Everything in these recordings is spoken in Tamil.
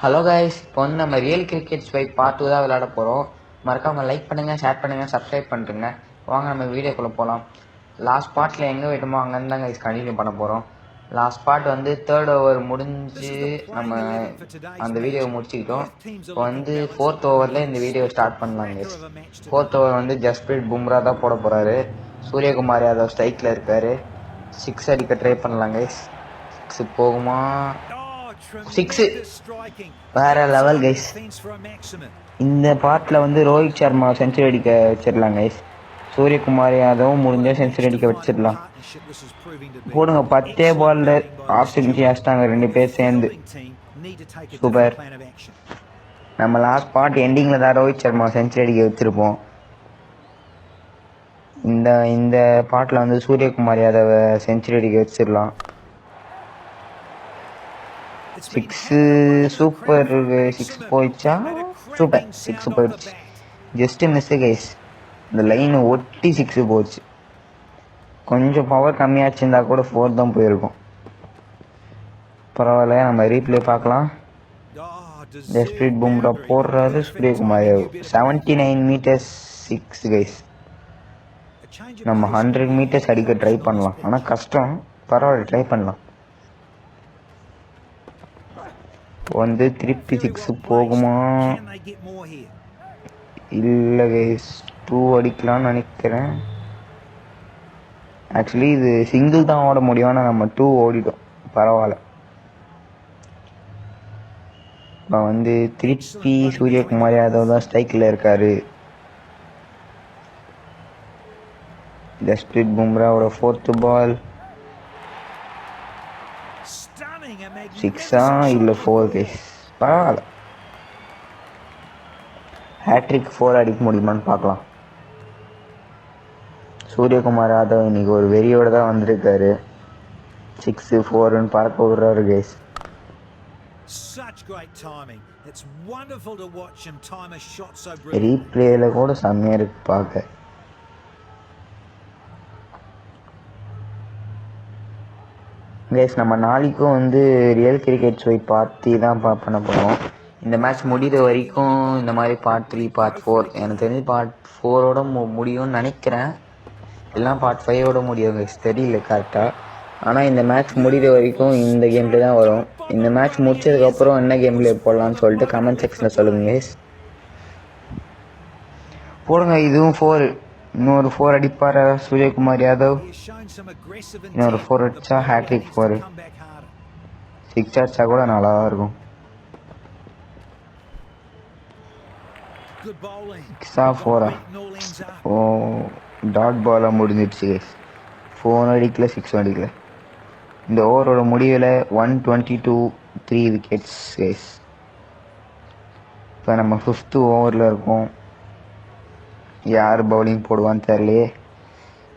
ஹலோ கைஸ், இப்போ வந்து நம்ம ரியல் கிரிக்கெட் ஸ்வைப் பார்ட் 2 தான் விளையாட போகிறோம். மறக்காம லைக் பண்ணுங்கள், ஷேர் பண்ணுங்கள், சப்ஸ்கிரைப் பண்ணுறேங்க. வாங்க நம்ம வீடியோக்குள்ளே போகலாம். லாஸ்ட் பார்ட்டில் எங்கே விட்டோமோ அங்கேருந்து தான் கைஸ் கண்டினியூ பண்ண போகிறோம். லாஸ்ட் பார்ட் வந்து 3rd ஓவர் முடிஞ்சு நம்ம அந்த வீடியோவை முடிச்சுக்கிட்டோம். இப்போ வந்து 4th ஓவரில் இந்த வீடியோ ஸ்டார்ட் பண்ணலாம் கைஸ். 4th ஓவர் வந்து ஜஸ்பிரீத் பும்ரா தான் போட போகிறாரு. சூரியகுமார் யாதவ் ஸ்ட்ரைக்கில் இருக்கார். 6 அடிக்க ட்ரை பண்ணலாம் கைஸ். 6 போகுமா? 6 வேற லெவல் கைஸ். இந்த பார்ட்ல வந்து ரோஹித் சர்மா செஞ்சுரி அடிக்க வச்சிடலாம் கைஸ். சூரியகுமார் யாதவும் முடிஞ்ச செஞ்சுரி அடிக்க வச்சிடலாம். போடுங்க, 10 பால்ல ஆஃப் செஞ்சுரி அடிச்சிட்டாங்க 2 பேர் சேர்ந்து. சூப்பர். நம்ம லாஸ்ட் பார்ட் எண்டிங்ல தான் ரோஹித் சர்மா செஞ்சுரி அடிக்க வச்சிருப்போம். இந்த பார்ட்ல வந்து சூரியகுமார் யாதவ செஞ்சுரி அடிக்க வச்சிடலாம். 6 சூப்பர். 6 போயிடுச்சா? சூப்பர், 6 போயிடுச்சு. Just miss guys. இந்த லைன் ஒட்டி 6 போச்சு. கொஞ்சம் பவர் கம்மியாச்சுருந்தா கூட 4 தான் போயிருக்கும். பரவாயில்ல, நம்ம ரீப்ளே பார்க்கலாம். ஜஸ்பிரீத் பும்ரா போடுறாரு. Suryakumar 79 meters 6 guys. நம்ம 100 மீட்டர்ஸ் அடிக்க ட்ரை பண்ணலாம், ஆனால் கஷ்டம். பரவாயில்ல, ட்ரை பண்ணலாம். வந்து திருப்பி 6 போகுமா? இல்லை கைஸ், 2 அடிக்கலாம்னு நினைக்கிறேன். ஆக்சுவலி இது சிங்கிள் தான் ஓட முடியும், ஆனால் நம்ம 2 ஓடிட்டோம். பரவாயில்ல. இப்போ வந்து திருப்பி சூரியகுமார் யாதவ் தான் ஸ்ட்ரைக்கில் இருக்காரு. ஜஸ்பிரீத் பும்ராவோட 4th பால். 6 இல்லை 4 கைஸ். பரவாயில்ல. ஹேட்ரிக் 4 அடிக்க முடியுமான்னு பார்க்கலாம். சூரியகுமார் யாதவ் இன்னைக்கு ஒரு வெறியோட தான் வந்திருக்காரு. 6 4ன்னு பார்க்க விடுறாரு கைஸ். ரீப்ளேல கூட செம்மையா இருக்கு பார்க்க. கைஸ், நம்ம நாளைக்கும் வந்து ரியல் கிரிக்கெட் ஸ்வைப் பார்த்து தான் பண்ண போகிறோம். இந்த மேட்ச் முடிகிற வரைக்கும் இந்த மாதிரி பார்ட் 3 பார்ட் 4 எனக்கு தெரிஞ்சு பார்ட் 4ஓட முடியும்னு நினைக்கிறேன். எல்லாம் பார்ட் 5ஓட முடியும் கைஸ், தெரியல கரெக்டாக. ஆனால் இந்த மேட்ச் முடிகிற வரைக்கும் இந்த கேம் பிளே தான் வரும். இந்த மேட்ச் முடிச்சதுக்கப்புறம் என்ன கேம் பிளே போடலான்னு சொல்லிட்டு கமெண்ட் செக்ஷனில் சொல்லுங்கள் கைஸ். போடுங்க, இதுவும் 4. இன்னொரு 4 அடிப்பார சூரியகுமார் யாதவ். இன்னொரு 4 அடிச்சா ஹேட்ரிக் 4. 6 அடிச்சா கூட நல்லா இருக்கும். 6 4. ஓ, டாட் பாலாக முடிஞ்சிடுச்சு கைஸ். 4 அடிக்கல, 6 அடிக்கல. இந்த ஓவரோட முடிவில் 122 3 விக்கெட்ஸ் கைஸ். இப்போ நம்ம 5th ஓவரில் இருக்கோம். யார் பவுலிங் போடுவான்னு தெரியலையே.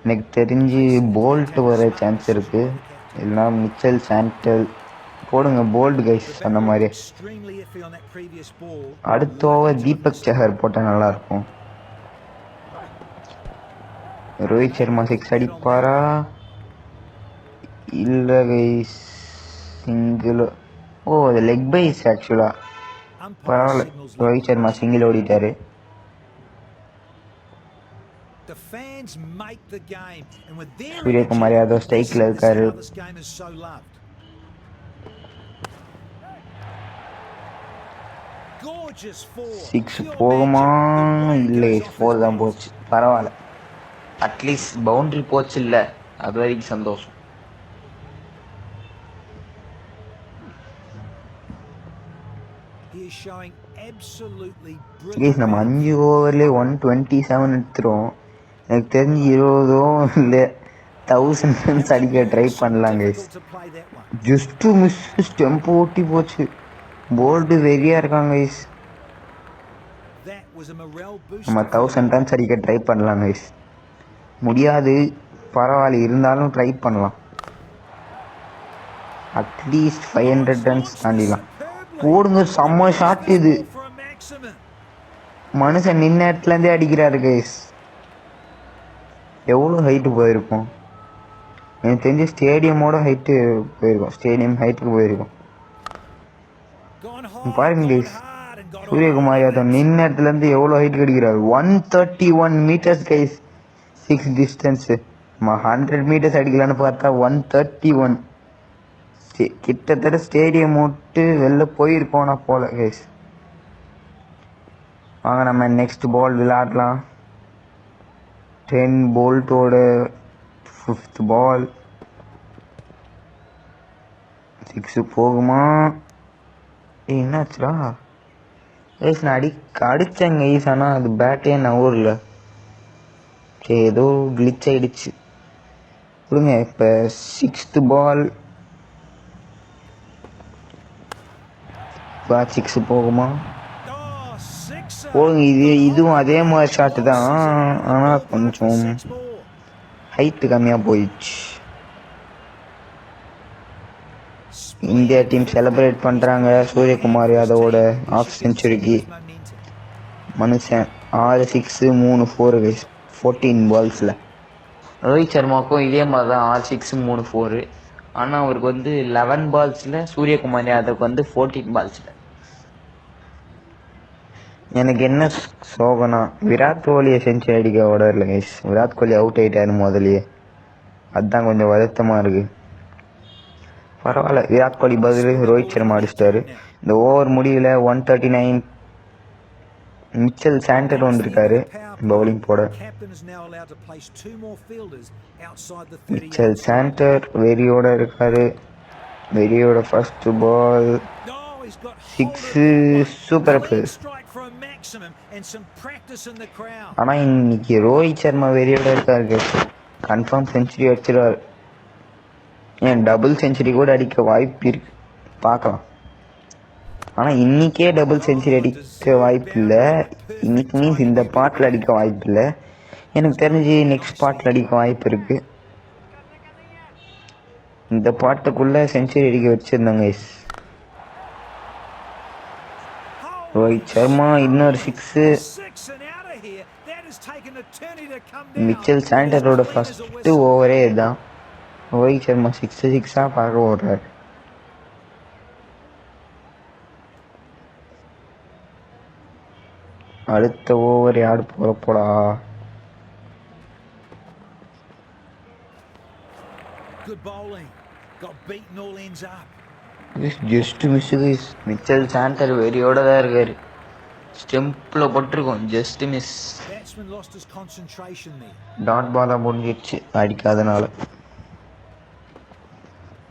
எனக்கு தெரிஞ்சு போல்ட் வர சான்ஸ் இருக்குது, இல்லைனா மிச்சல் சாண்டல். போடுங்க போல்ட் கைஸ். அந்த மாதிரி அடுத்த ஓவர் தீபக் சஹர் போட்டால் நல்லாயிருக்கும். ரோஹித் சர்மா 6 அடிப்பாரா? இல்லை கைஸ், சிங்கிள். ஓ, அது லெக் பைஸ் ஆக்சுவலாக. பரவாயில்ல, ரோஹித் சர்மா சிங்கிள் ஓடிட்டாரு. சூரியகுமார் யாதவ் ஸ்ட்ரைக்கில் இருக்காரு. 6 போகுமா? இல்லை, 4 தான் போச்சு. பரவாயில்ல, அட்லீஸ்ட் பவுண்டரி போச்சு. இல்லை, அது வரைக்கும் சந்தோஷம். நம்ம 5 ஓவர்லேயே 127 எடுத்துரும். எனக்கு தெரிஞ்சு 20 இல்லை 1000 ரன்ஸ் அடிக்க ட்ரை பண்ணலாம் கைஸ். ஜஸ்ட் மிஸ், ஸ்டெம்ப் ஓட்டி போச்சு. போல்டு வெறியாக இருக்காங்க கைஸ். நம்ம 1000 ரன்ஸ் அடிக்க ட்ரை பண்ணலாம் கைஸ். முடியாது, பரவாயில்ல, இருந்தாலும் ட்ரை பண்ணலாம். அட்லீஸ்ட் 500 ரன்ஸ் தாண்டிடலாம். போடுங்க, செம்ம ஷாட் இது. மனுஷன் நின்ன இடத்துலேருந்தே அடிக்கிறாரு கைஸ். எவ்வளோ ஹைட்டு போயிருக்கும்? எனக்கு தெரிஞ்சு ஸ்டேடியமோட ஹைட்டு போயிருக்கும். ஸ்டேடியம் ஹைட்டுக்கு போயிருக்கும். பாருங்க கைஸ், சூரியகுமார் யாதவ் நின்ன இடத்துல இருந்து எவ்வளோ ஹைட் கிடைக்கிறார். 131 meters கைஸ், 6 டிஸ்டன்ஸு. 100 meters அடிக்கலான்னு பார்த்தா 131. கிட்டத்தட்ட ஸ்டேடியம் விட்டு வெளில போயிருக்கோனா போல கைஸ். வாங்க நம்ம நெக்ஸ்ட் பால் விளையாடலாம். 10 போல்ட்டோட 5th பால். 6 போகுமா? என்னாச்சுடா கைஸ்? நான் அடித்தேன் கைஸ், ஆனால் அது பேட்டே நவரில். சரி, ஏதோ கிளிச் ஆகிடுச்சு கொடுங்க. இப்போ 6th பால். 6 போகுமா? போதுங்க. இதுவும் அதே மாதிரி ஷாட்டு தான், ஆனால் கொஞ்சம் ஹைட்டு கம்மியாக போயிடுச்சு. இந்தியா டீம் செலிப்ரேட் பண்ணுறாங்க சூரியகுமார் யாதவோட ஆஃப் செஞ்சுரிக்கு. மனுஷன் 6 6 3 4 கைஸ் 14 பால்ஸில். ரோஹித் சர்மாவுக்கும் இதே மாதிரி தான் 6 6 3 4. ஆனால் அவருக்கு வந்து 11 பால்ஸில், சூரியகுமார் யாதவுக்கு வந்து 14 பால்ஸில். எனக்கு என்ன சோகனா, விராட் கோலியை செஞ்சுரி அடிக்க விடல கைஸ். விராட் கோலி அவுட் ஆகிட்டாரு முதலையே, அதுதான் கொஞ்சம் வருத்தமாக இருக்குது. பரவாயில்ல, விராட் கோலி பதில் ரோஹித் சர்மா அடிச்சிட்டாரு. இந்த ஓவர் முடிவில் 139. மிச்சல் சாண்டர் வந்திருக்காரு பவுலிங் போட. மிச்சல் சாண்டர் வெறியோட இருக்காரு. வெறியோட ஃபர்ஸ்ட் பால் 6. Super place. ஆனால் இன்னைக்கு ரோஹித் சர்மா வெறியோட இருக்காரு, கன்ஃபார்ம் செஞ்சுரி அடிச்சிருவார். ஏன் டபுள் செஞ்சுரி கூட அடிக்க வாய்ப்பு இருக்கு, பார்க்கலாம். ஆனால் இன்னைக்கே டபுள் செஞ்சுரி அடிக்க வாய்ப்பு இல்லை. இன்னைக்கு மீன்ஸ் இந்த பாட்டில் அடிக்க வாய்ப்பு இல்லை. எனக்கு தெரிஞ்சு நெக்ஸ்ட் பாட்டில் அடிக்க வாய்ப்பு இருக்கு. இந்த பாட்டுக்குள்ள செஞ்சுரி அடிக்க வச்சிருந்தாங்க. ரோஹித் சர்மா இன்னொரு 6. மிச்சல் சாண்டரோட ஃபர்ஸ்ட் ஓவரே இதுதான். ரோஹித் சர்மா 6 பார்க்க ஓடுறாரு. அடுத்த ஓவர் யாரு போடா? Just miss guys. Mitchell Santner வெறியோட தான் இருக்காரு. ஸ்டெம்பில் போட்டிருக்கோம், ஜஸ்ட் மிஸ். டாட் பாலாக முடிஞ்சிடுச்சு அடிக்காதனால.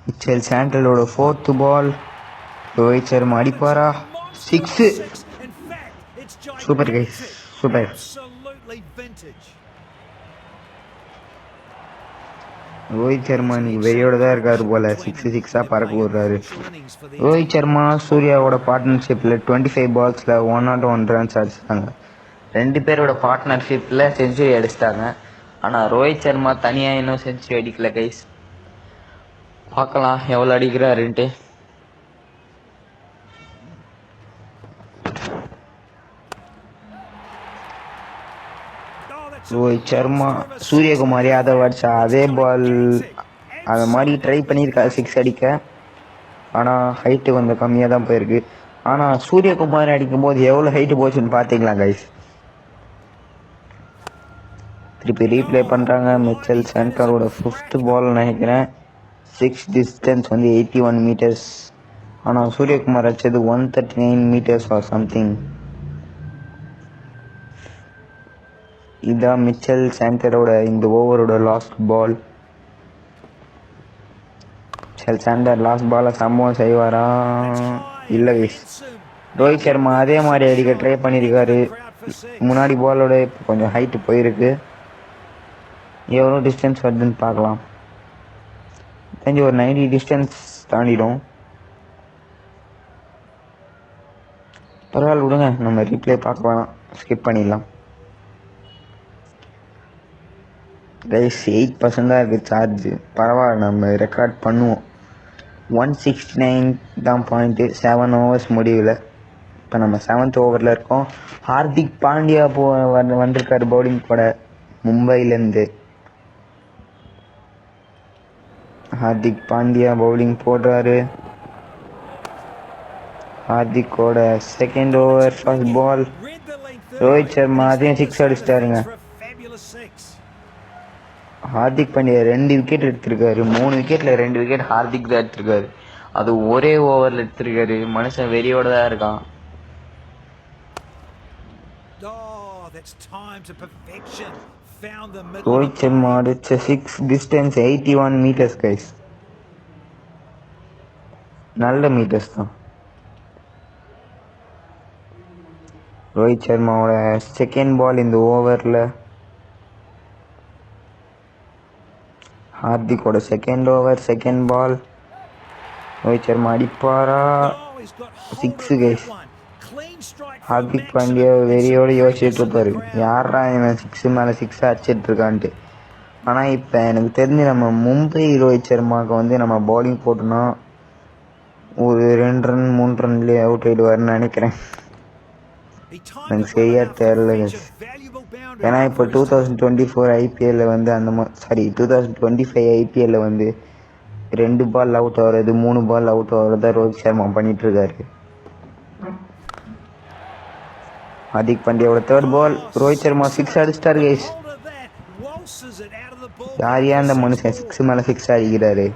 மிச்சல் சாண்டரோட 4th பால். ரோஹித் சர்மா அடிப்பாரா? 6. Super guys, super. Rohit Sharma இன்னைக்கு வெறியோட தான் இருக்காரு போல, 6 பறக்க விடுறாரு. ரோஹித் சர்மா சூர்யாவோட பார்ட்னர்ஷிப்பில் 25 பால்ஸில் 101 runs அடிச்சிட்டாங்க. 2 பேரோட பார்ட்னர்ஷிப்பில் செஞ்சுரி அடிச்சிட்டாங்க. ஆனால் ரோஹித் சர்மா தனியாக இன்னும் செஞ்சுரி அடிக்கல கைஸ். பார்க்கலாம் எவ்வளோ அடிக்கிறாருன்ட்டு. ரோஹித் சர்மா சூரியகுமார் யாதவ் அடிச்சா அதே பால் அது மாதிரி ட்ரை பண்ணியிருக்காரு 6 அடிக்க. ஆனால் ஹைட்டு கொஞ்சம் கம்மியாக தான் போயிருக்கு. ஆனால் சூரியகுமார் அடிக்கும் போது எவ்வளோ ஹைட்டு போச்சுன்னு பார்த்தீங்களா கைஸ்? திருப்பி ரீப்ளே பண்ணுறாங்க. மிச்சல் சாண்டரோட 5th பால் நினைக்கிறேன். 6 டிஸ்டன்ஸ் வந்து 81 meters. ஆனால் சூரியகுமார் அடிச்சது 139 meters ஆர் சம்திங். இதான் மிச்சல் சாண்டரோட இந்த ஓவரோட last ball. Mitchell Santner last பாலை சம்பவம் செய்வாரா? இல்லை கைஸ். ரோஹித் சர்மா அதே மாதிரி அடிக்க ட்ரை பண்ணியிருக்காரு. முன்னாடி பாலோட இப்போ கொஞ்சம் ஹைட்டு போயிருக்கு. எவ்வளோ டிஸ்டன்ஸ் வருதுன்னு பார்க்கலாம். தெரிஞ்சு ஒரு 90 டிஸ்டன்ஸ் தாண்டிடும். பரவாயில்ல விடுங்க, நம்ம ரீப்ளே பார்க்க வேணாம், ஸ்கிப் பண்ணிடலாம். கைஸ் 8% தான் இருக்குது சார்ஜ். பரவாயில்ல, நம்ம ரெக்கார்ட் பண்ணுவோம். 169 தான் பாயிண்ட்டு 7 overs முடிவில். இப்போ நம்ம 7th ஓவரில் இருக்கோம். ஹார்திக் பாண்டியா வந்திருக்காரு பவுலிங் போட மும்பைலேருந்து. ஹார்திக் பாண்டியா பவுலிங் போடுறாரு. ஹார்திக்கோட second over first ball. Rohit Sharma அதையும் சிக்ஸ் அடிச்சிட்டாருங்க. ஹார்திக் பாண்டியா 2 விக்கெட் எடுத்திருக்காரு. 3 விக்கெட்ல 2 விக்கெட் ஹார்திக் தான் எடுத்திருக்காரு. அது ஒரே ஓவர்ல எடுத்திருக்காரு. மனுஷன் வெறியோட தான் இருக்கான். ரோஹித் சர்மா அடிச்ச 6 டிஸ்டன்ஸ் 81 மீட்டர்ஸ் கைஸ். நல்ல மீட்டர்ஸ் தான். ரோஹித் சர்மாவோட செகண்ட் பால் இந்த ஓவரில். ஹார்திக்கோட second over second ball. Rohit Sharma அடிப்பாரா? 6 கைஸ். ஹார்திக் பாண்டியா வெறியோடு யோசிச்சுட்டு இருப்பாரு, யாரா இவன் 6 மேலே 6 அடிச்சிட்டு இருக்கான்ட்டு. ஆனால் இப்போ எனக்கு தெரிஞ்சு நம்ம மும்பை ரோஹித் சர்மாவுக்கு நம்ம பவுலிங் போட்டோன்னா ஒரு 2 ரன் 3 ரன்லேயே அவுட் ஆகிடுவார்னு நினைக்கிறேன். எனக்கு சரியா தெரியல. ஏன்னா இப்போ 2024 ஐபிஎல்ல அந்த 2025 ஐபிஎல்ல 2 பால் அவுட் ஆகிறது 3 பால் அவுட் ஆகிறதா ரோஹித் சர்மா பண்ணிட்டு இருக்காரு. ஹார்திக் பாண்டியாவோட தேர்ட் பால். ரோஹித் சர்மா 6 அடிச்சிட்டாரு கைஸ். யாரையா அந்த மனுஷன் 6 மேலே 6 அடிக்கிறாரு.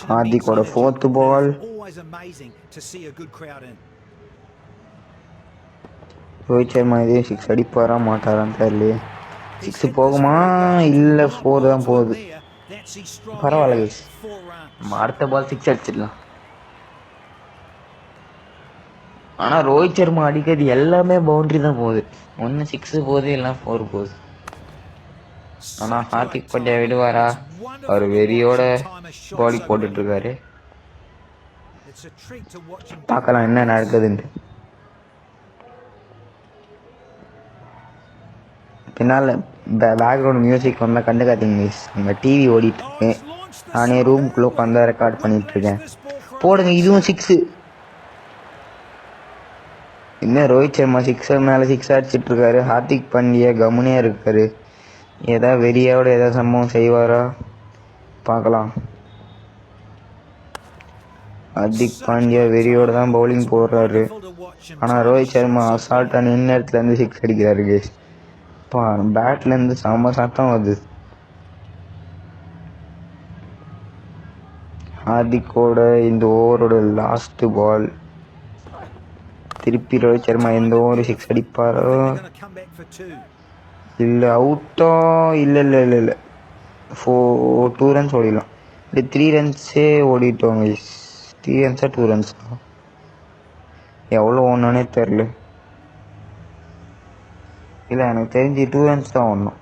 ஹார்திக்கோட ஃபோர்த் பால். ரோஹித் சர்மா இதே 6 அடிப்பாரா மாட்டாரான்னு தெரியலையே. 6 போகுமா இல்லை 4 தான் போகுது. பரவாயில்ல கைஸ், அடுத்த பால் 6 அடிச்சிடலாம். ஆனால் ரோஹித் சர்மா அடிக்கிறது எல்லாமே பவுண்டரி தான் போகுது. 1 6 போகுது, எல்லாம் 4 போகுது. ஆனால் ஹார்திக் பாண்டியா விடுவாரா? அவர் வெறியோட பவுலிங் போட்டுட்டு இருக்காரு. பார்க்கலாம் என்ன நடக்குதுன்னு. பின்னால் பேக்ரவுண்ட் மியூசிக் வந்தால் கண்டுக்காதீங்க. அங்கே டிவி ஓடிட்டு இருக்கு. நானே ரூம்குள்ளே உட்காந்து ரெக்கார்ட் பண்ணிட்டு இருக்கேன். போடுங்க, இதுவும் 6. இன்னும் ரோஹித் சர்மா 6 மேலே 6 அடிச்சிட்டு இருக்காரு. ஹார்திக் பாண்டியா கம்முனே இருக்காரு. ஏதாவது வெறியோட ஏதாவது சம்பவம் செய்வாரா பார்க்கலாம். ஹார்திக் பாண்டியா வெறியோட தான் பவுலிங் போடுறாரு. ஆனால் ரோஹித் சர்மா அசால்ட்டாக நின்ன இடத்துலேருந்து 6 அடிக்கிறாரு கேஸ். பேட்லேருந்து செம்ம சத்தம் வருது. ஹார்திக்கோட இந்த ஓவரோட லாஸ்ட் பால். திருப்பி ரோஹித் சர்மா இந்த ஓவர் 6 அடிப்பாரோ இல்லை அவுட்டோ? இல்லை இல்லை இல்லை இல்லை 2 ரன்ஸ் ஓடிடலாம். இல்லை 3 ரன்ஸே ஓடிட்டோங்க. 3 ரன்ஸா 2 ரன்ஸா எவ்வளோ ஓடனே தெரில. இல்லை எனக்கு தெரிஞ்சு 2 ரன்ஸ் தான் ஓடணும்.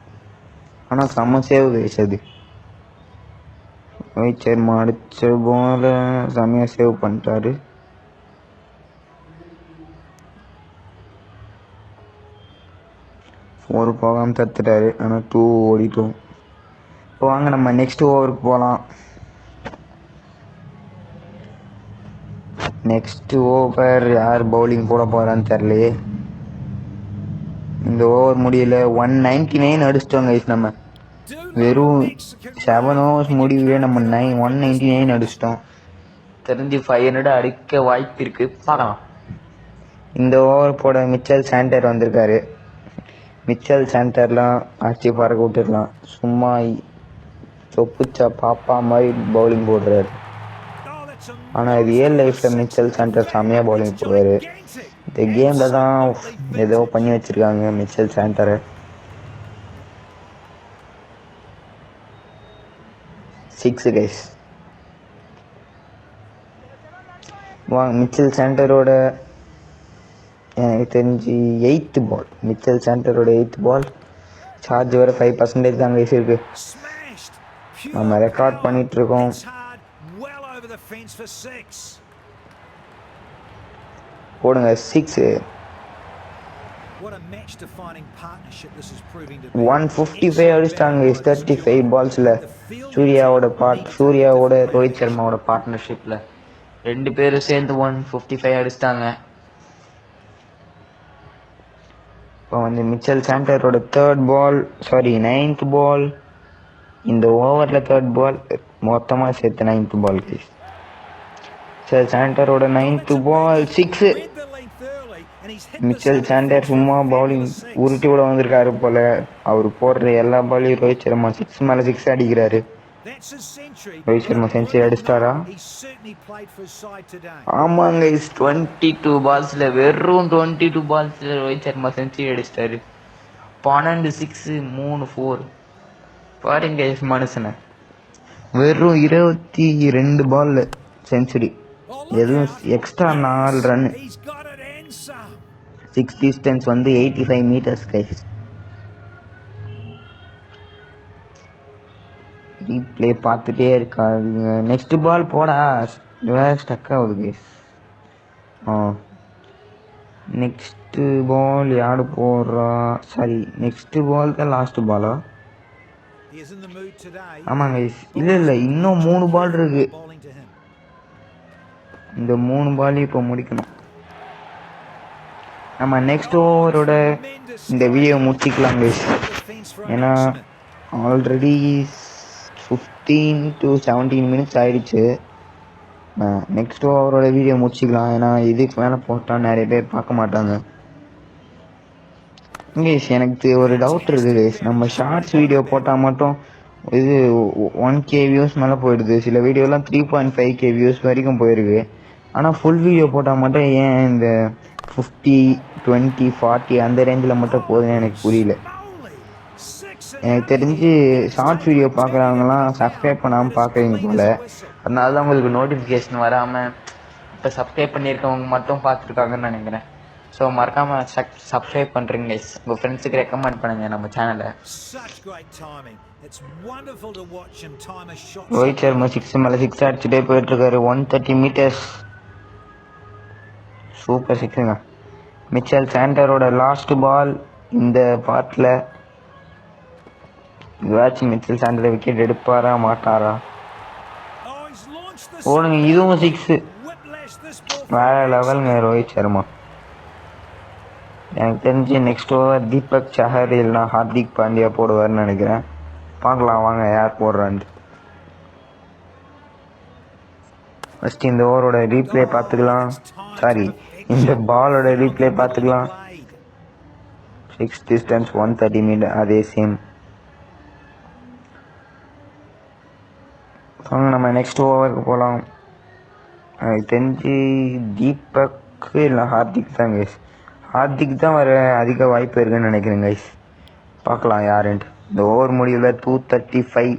ஆனால் செம்ம சேவ் கைஸ் அது. ரோஹித் சர்மா அடித்த போல செம்மையாக சேவ் பண்ணிட்டாரு. ஒரு போகாமல் தத்துட்டாரு. ஆனால் 2 ஓடிட்டோம். இப்போ வாங்க நம்ம நெக்ஸ்ட் ஓவருக்கு போகலாம். நெக்ஸ்ட் ஓவர் யார் பவுலிங் போட போகிறான்னு தெரியலையே. இந்த ஓவர் முடியல. 199 அடிச்சிட்டோங்க கைஸ். நம்ம வெறும் 7 ஓவர்ஸ் முடிவே நம்ம 199 அடிச்சிட்டோம். தெரிஞ்சு 500 அடிக்க வாய்ப்பு இருக்கு. பார்க்கலாம். இந்த ஓவர் போட மிச்சல் சாண்டர் வந்திருக்காரு. மிச்சல் சாண்டர்லாம் அடிச்சு பறக்க விட்டுடலாம். சும்மா சொப்புச்சா பாப்பா மாதிரி பவுலிங் போடுறாரு. ஆனால் ரியல் லைஃப்பில் மிச்சல் சாண்டர் செம்மையாக பவுலிங் போடுவார். இந்த கேமில் தான் ஏதோ பண்ணி வச்சுருக்காங்க மிச்சல் சாண்டரை. 6 கைஸ். மிச்சல் சாண்டரோட எனக்கு தெரிஞ்சு 8th பால். மிச்சல் சாண்டரோட 8th பால். சார்ஜ் வர 5% தான் கைஸ் இருக்கு. நம்ம ரெக்கார்ட் பண்ணிட்டு இருக்கோம். போடுங்க 6. 155 அடிச்சிட்டாங்க 35 பால்ஸில். சூர்யாவோட ரோஹித் சர்மாவோட பார்ட்னர்ஷிப்பில் 2 பேரும் சேர்ந்து 155 அடிச்சிட்டாங்க. இப்போ வந்து மிச்சல் சாண்டரோட third ball, sorry 9th ball. இந்த ஓவரில் தேர்ட் பால், மொத்தமாக சேர்த்து 9th பால் கைஸ். மிச்சல் சாண்டரோட 9th பால் 6. மிச்சல் சாண்டர் சும்மா பவுலிங் உருட்டி விட வந்திருக்காரு போல. அவர் போடுற எல்லா பாலையும் ரோஹித் சர்மா 6 மேலே 6 அடிக்கிறாரு. ரோஹித் சர்மா செஞ்சுரி அடிச்சிட்டாரா? ஆமாங்க, 22 பால்ஸ்ல வெறும் 22 பால்ஸ்ல ரோஹித் சர்மா செஞ்சுரி அடிச்சிட்டாரு. 12 6 3 4. பாருங்க மனுஷனை, வெறும் 22 பால்ல செஞ்சுரி. எதுவும் எக்ஸ்ட்ரா 4 ரன். 6 டிஸ்டன்ஸ் வந்து 85 meters கைஸ். ரீப்ளே பார்த்துட்டே இருக்காதுங்க. நெக்ஸ்ட் பால் போடா, வேற ஸ்டக் ஆகுது கைஸ். நெக்ஸ்ட் பால் யாரு போடுறா? சாரி, நெக்ஸ்ட் பால் தான் லாஸ்ட் பாலா? ஆமாங்க கைஸ், இல்லை இன்னும் 3 பால் இருக்கு. இந்த 3 பால் இப்போ முடிக்கணும். நம்ம நெக்ஸ்ட் ஓவரோட இந்த வீடியோ முடிச்சிக்கலாம் கைஸ். ஏன்னா ஆல்ரெடி 15 to 17 minutes ஆயிடுச்சு. நெக்ஸ்ட் ஓவரோட வீடியோ முடிச்சிக்கலாம். ஏன்னா இதுக்கு மேலே போட்டால் நிறைய பேர் பார்க்க மாட்டாங்க கைஸ். எனக்கு ஒரு டவுட் இருக்குது கைஸ், நம்ம ஷார்ட்ஸ் வீடியோ போட்டால் மட்டும் இது 1K வியூஸ் மேலே போயிடுது. சில வீடியோலாம் 3.5K வியூஸ் வரைக்கும் போயிருக்கு. ஆனால் ஃபுல் வீடியோ போட்டால் மட்டும் ஏன் இந்த 50 20 40 அந்த ரேஞ்சில் மட்டும் போகுதுன்னு எனக்கு புரியல. எனக்கு தெரிஞ்சு ஷார்ட்ஸ் வீடியோ பார்க்குறவங்கலாம் சப்ஸ்கிரைப் பண்ணாமல் பார்க்குறீங்க போல். அதனால தான் உங்களுக்கு நோட்டிஃபிகேஷன் வராமல் இப்போ சப்ஸ்கிரைப் பண்ணியிருக்கவங்க மட்டும் பார்த்துருக்காங்கன்னு நினைக்கிறேன். ஸோ மறக்காமல் சப்ஸ்கிரைப் பண்ணுறீங்க கைஸ். உங்கள் ஃப்ரெண்ட்ஸுக்கு ரெக்கமெண்ட் பண்ணுங்கள் நம்ம சேனலை. ரோஹித் சர்மா 6 மேலே 6 அடிச்சுட்டே போயிட்டுருக்காரு. 130 meters. சூப்பர் 6ங்க. மிச்சல் சாண்டரோட லாஸ்ட் பால் இந்த பார்ட்டில். இவாச்சும் மிச்சல் சாண்டரை விக்கெட் எடுப்பாரா மாட்டாரா? போடுங்க, இதுவும் 6. வேற லெவலுங்க ரோஹித் சர்மா. எனக்கு தெரிஞ்சு நெக்ஸ்ட் ஓவர் தீபக் சஹர் இல்லைனா ஹார்திக் பாண்டியா போடுவார்னு நினைக்கிறேன். பார்க்கலாம் வாங்க யார் போடுறான்னு. ஃபர்ஸ்ட் இந்த ஓவரோட ரீப்ளே பார்த்துக்கலாம். சாரி, இந்த பாலோட ரீப்ளே பார்த்துக்கலாம். 6 டிஸ்டன்ஸ் 130 மீட்டர், அதே சேம். நம்ம நெக்ஸ்ட் ஓவருக்கு போகலாம். எனக்கு தெரிஞ்சு தீபக் இல்லை ஹார்திக் தான் கைஸ். ஹார்திக் தான் வர அதிக வாய்ப்பு இருக்குன்னு நினைக்கிறேன் கைஸ். பார்க்கலாம் யாருன்ட்டு. இந்த ஓவர் முடிவில் 235.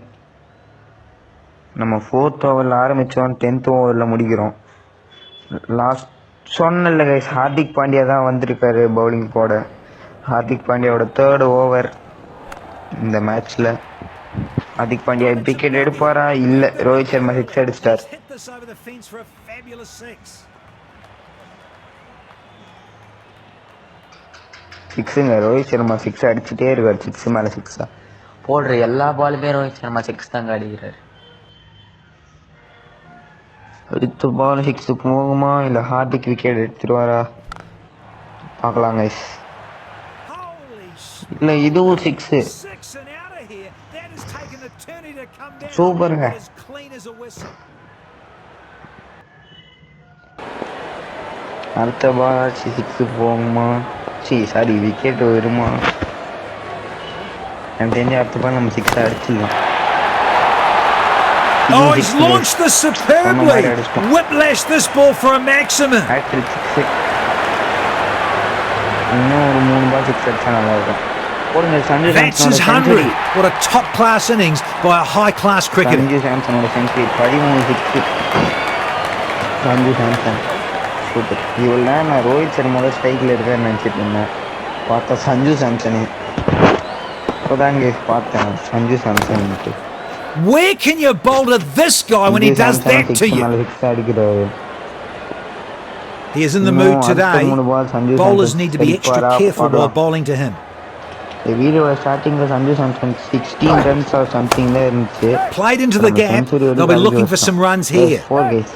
நம்ம 4th ஓவரில் ஆரம்பித்தோம், 10th ஓவரில் முடிக்கிறோம். லாஸ்ட் சொன்னல கைஸ், ஹார்திக் பாண்டியா தான் வந்திருக்காரு பவுலிங் போட. ஹார்திக் பாண்டியாவோட 3rd ஓவர் இந்த மேட்ச்சில். ஹார்திக் பாண்டியா விக்கெட் எடுப்பாரா? இல்லை, ரோஹித் சர்மா 6 அடிச்சிட்டார். 6ங்க. ரோஹித் சர்மா 6 அடிச்சுட்டே இருக்கார். 6 மேலே 6 போடுற எல்லா பாலுமே ரோஹித் சர்மா 6 தாங்க அடிக்கிறார். அடுத்த பால் 6 போகுமா இல்லை ஹார்திக் விக்கெட் எடுத்துருவாரா? பார்க்கலாம் கைஸ். இல்லை, இதுவும் 6. சூப்பருங்க. அடுத்த பால் 6 போகுமா? சாரி, விக்கெட் வருமா? எனக்கு தெரிஞ்ச அடுத்த பால் நம்ம 6 அடிச்சிடலாம். Oh, he's launched this superbly. Whiplash this ball for a maximum. இன்னும் ஒரு 3 பால் 6 அடிச்சா நல்லா இருக்கும். That's his 100. What a top-class innings by a high-class cricketer. Sanju சாம்சனோட செஞ்சுரி 13 6. சஞ்சு சாம்சன் சூப்பர். இவ்வளோ நேரம் நான் ரோஹித் சர்மாவோட ஸ்ட்ரைக்கில் இருக்காருன்னு நினச்சிட்டு இருந்தேன். பார்த்தா சஞ்சு சாம்சனு. இப்போதாங்க பார்த்தேன் Sanju Samson. Where can you bowl to this guy when he does that to you? He is in the mood today. Bowlers need to be extra careful while bowling to him. The video was starting with Sanju Samson 16 runs or something there. Played into the gap. They'll be looking for some runs here. 4 guys.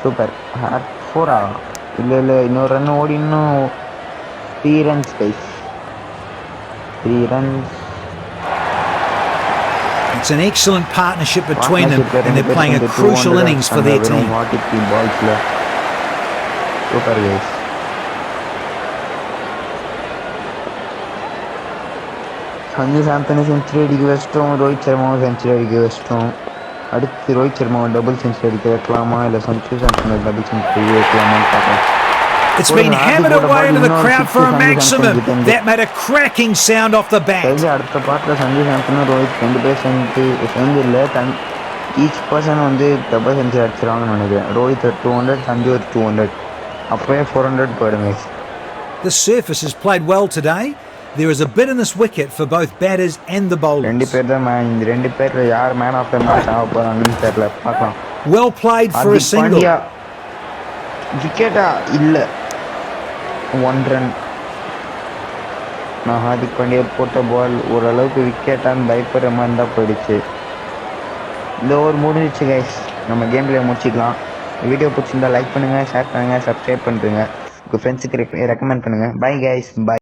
Super. 4 இல்ல இன்னொரு ரன் ஓடி இன்னும் 3 runs guys. 3 runs. It's an excellent partnership between them, and they're playing a crucial innings for their team. 43 balls. Super guys. Sanju Samson century அடிக்க வச்சிட்டோம், ரோஹித் சர்மாவும் செஞ்சுரி அடிக்க வச்சிட்டோம். அடுத்து ரோஹித் சர்மாவை டபுள் செஞ்சுரி அடிக்க வைக்கலாமா இல்லை சஞ்சு சாம்சனை டபுள் செஞ்சுரி வைக்கலாமான்னு பார்க்கலாம். It's been hammered away into the crowd for a maximum. That made a cracking sound off the bat. அடுத்த பாட்டில் சஞ்சு சாம்சனும் ரோஹித் 2 பேர் சேர்ந்து இல்லை ஈச் பர்சன் வந்து டபுள் செஞ்சுரி அடிச்சிருவாங்கன்னு நினைக்கிறேன். ரோஹித் 200, சஞ்சு 200, அப்போயே 400 போயிடுங்க. The surface has played well today. There is a bit in this wicket for both batters and the bowlers. 2 பேர் தான் இந்த 2 பேர்ல யார் மேன் ஆஃப் த மேட்ச் ஆக போறாங்கன்னு தெரியல, பார்க்கலாம். Well played for a single. விக்கெட்டா இல்ல, 1 ரன். நான் ஹார்திக் பாண்டியா போட்ட பால் ஓரளவுக்கு விக்கெட்டான்னு பயப்படுற மாதிரி தான் போயிடுச்சு. இந்த ஓவர் முடிஞ்சிச்சு கைஸ், நம்ம கேம் பிளே முடிச்சிக்கலாம். வீடியோ பிடிச்சிருந்தா லைக் பண்ணுங்க, ஷேர் பண்ணுங்க, சப்ஸ்கிரைப் பண்ணுங்க, உங்கள் ஃப்ரெண்ட்ஸுக்கு ரெக்கமெண்ட் பண்ணுங்க. Bye guys, by.